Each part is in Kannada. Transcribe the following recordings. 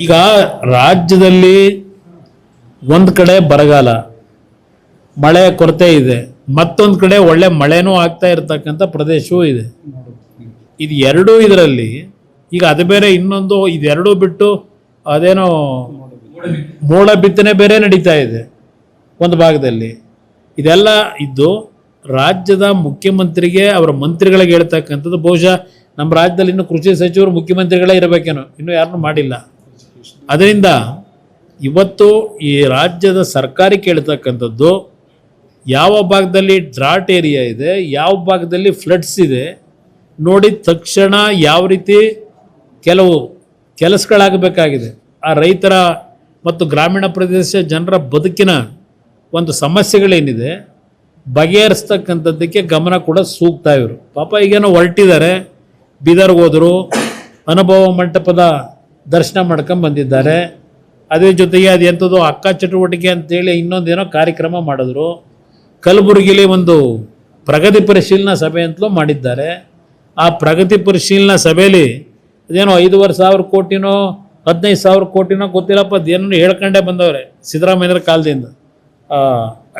ಈಗ ರಾಜ್ಯದಲ್ಲಿ ಒಂದು ಕಡೆ ಬರಗಾಲ, ಮಳೆ ಕೊರತೆ ಇದೆ, ಮತ್ತೊಂದು ಕಡೆ ಒಳ್ಳೆ ಮಳೆನೂ ಆಗ್ತಾ ಇರತಕ್ಕಂಥ ಪ್ರದೇಶವೂ ಇದೆ. ಇದು ಎರಡೂ ಇದರಲ್ಲಿ ಈಗ ಅದು ಬೇರೆ, ಇನ್ನೊಂದು ಇದೆರಡೂ ಬಿಟ್ಟು ಅದೇನೋ ಮೋಡ ಬಿತ್ತನೆ ಬೇರೆ ನಡೀತಾ ಇದೆ ಒಂದು ಭಾಗದಲ್ಲಿ. ಇದೆಲ್ಲ ಇದ್ದು ರಾಜ್ಯದ ಮುಖ್ಯಮಂತ್ರಿಗೆ ಅವರ ಮಂತ್ರಿಗಳಿಗೆ ಹೇಳ್ತಕ್ಕಂಥದ್ದು, ಬಹುಶಃ ನಮ್ಮ ರಾಜ್ಯದಲ್ಲಿ ಇನ್ನು ಕೃಷಿ ಸಚಿವರು ಮುಖ್ಯಮಂತ್ರಿಗಳೇ ಇರಬೇಕೇನೋ, ಇನ್ನೂ ಯಾರನ್ನೂ ಮಾಡಿಲ್ಲ. ಅದರಿಂದ ಇವತ್ತು ಈ ರಾಜ್ಯದ ಸರ್ಕಾರಿ ಕೇಳ್ತಕ್ಕಂಥದ್ದು, ಯಾವ ಭಾಗದಲ್ಲಿ ಡ್ರಾಟ್ ಏರಿಯಾ ಇದೆ, ಯಾವ ಭಾಗದಲ್ಲಿ ಫ್ಲಡ್ಸ್ ಇದೆ ನೋಡಿ ತಕ್ಷಣ ಯಾವ ರೀತಿ ಕೆಲವು ಕೆಲಸಗಳಾಗಬೇಕಾಗಿದೆ. ಆ ರೈತರ ಮತ್ತು ಗ್ರಾಮೀಣ ಪ್ರದೇಶ ಜನರ ಬದುಕಿನ ಒಂದು ಸಮಸ್ಯೆಗಳೇನಿದೆ ಬಗೆಹರಿಸ್ತಕ್ಕಂಥದ್ದಕ್ಕೆ ಗಮನ ಕೂಡ ಸೂಕ್ತ. ಇವರು ಪಾಪ ಈಗೇನೋ ಹೊರಟಿದ್ದಾರೆ, ಬೀದರ್ಗೆ ಹೋದರು, ಅನುಭವ ಮಂಟಪದ ದರ್ಶನ ಮಾಡ್ಕೊಂಡು ಬಂದಿದ್ದಾರೆ. ಅದೇ ಜೊತೆಗೆ ಅದು ಎಂಥದ್ದು ಅಕ್ಕ ಚಟುವಟಿಕೆ ಅಂತೇಳಿ ಇನ್ನೊಂದೇನೋ ಕಾರ್ಯಕ್ರಮ ಮಾಡಿದ್ರು. ಕಲಬುರಗಿಲಿ ಒಂದು ಪ್ರಗತಿ ಪರಿಶೀಲನಾ ಸಭೆ ಅಂತಲೂ ಮಾಡಿದ್ದಾರೆ. ಆ ಪ್ರಗತಿ ಪರಿಶೀಲನಾ ಸಭೆಯಲ್ಲಿ ಅದೇನೋ 5,500 ಕೋಟಿನೋ 15,000 ಕೋಟಿನೋ ಗೊತ್ತಿಲ್ಲಪ್ಪ, ಅದೇನೋ ಹೇಳ್ಕೊಂಡೇ ಬಂದವ್ರೆ ಸಿದ್ದರಾಮಯ್ಯರ ಕಾಲದಿಂದ.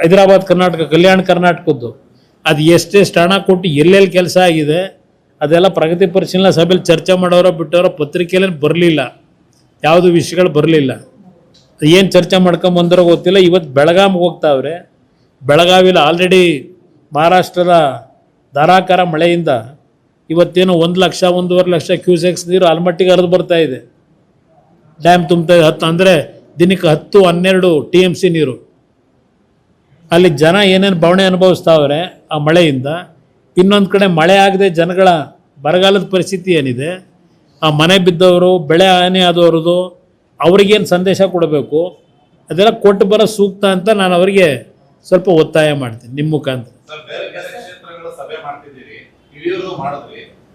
ಹೈದರಾಬಾದ್ ಕರ್ನಾಟಕ, ಕಲ್ಯಾಣ ಕರ್ನಾಟಕದ್ದು ಅದು ಎಷ್ಟೆಷ್ಟು ಹಣ ಕೊಟ್ಟು ಎಲ್ಲೆಲ್ಲಿ ಕೆಲಸ ಆಗಿದೆ ಅದೆಲ್ಲ ಪ್ರಗತಿ ಪರಿಶೀಲನಾ ಸಭೆಯಲ್ಲಿ ಚರ್ಚೆ ಮಾಡೋರೋ ಬಿಟ್ಟವರೋ ಪತ್ರಿಕೆಯಲ್ಲಿ ಬರಲಿಲ್ಲ, ಯಾವುದು ವಿಷಯಗಳು ಬರಲಿಲ್ಲ. ಏನು ಚರ್ಚೆ ಮಾಡ್ಕೊಂಬಂದರೋ ಗೊತ್ತಿಲ್ಲ. ಇವತ್ತು ಬೆಳಗಾವಿಗೆ ಹೋಗ್ತಾವ್ರೆ. ಬೆಳಗಾವಿಲಿ ಆಲ್ರೆಡಿ ಮಹಾರಾಷ್ಟ್ರದ ಧಾರಾಕಾರ ಮಳೆಯಿಂದ ಇವತ್ತೇನು 1 ಲಕ್ಷ 1.5 ಲಕ್ಷ ಕ್ಯೂಸೆಕ್ಸ್ ನೀರು ಆಲ್ಮಟ್ಟಿಗೆ ಹರಿದು ಬರ್ತಾ ಇದೆ. ಡ್ಯಾಮ್ ತುಂಬ್ತಾ ಇದೆ. 10 ಅಂದರೆ ದಿನಕ್ಕೆ 10-12 TMC ನೀರು. ಅಲ್ಲಿ ಜನ ಏನೇನು ಬವಣೆ ಅನುಭವಿಸ್ತಾವ್ರೆ ಆ ಮಳೆಯಿಂದ. ಇನ್ನೊಂದು ಕಡೆ ಮಳೆ ಆಗದೆ ಜನಗಳ ಬರಗಾಲದ ಪರಿಸ್ಥಿತಿ ಏನಿದೆ, ಆ ಮನೆ ಬಿದ್ದವರು, ಬೆಳೆ ಹಾನಿ ಆದವ್ರದ್ದು ಅವ್ರಿಗೇನು ಸಂದೇಶ ಕೊಡಬೇಕು ಅದೆಲ್ಲ ಕೊಟ್ಟು ಬರೋ ಸೂಕ್ತ ಅಂತ ನಾನು ಅವರಿಗೆ ಸ್ವಲ್ಪ ಒತ್ತಾಯ ಮಾಡ್ತೀನಿ ನಿಮ್ಮ ಮುಖಾಂತರ.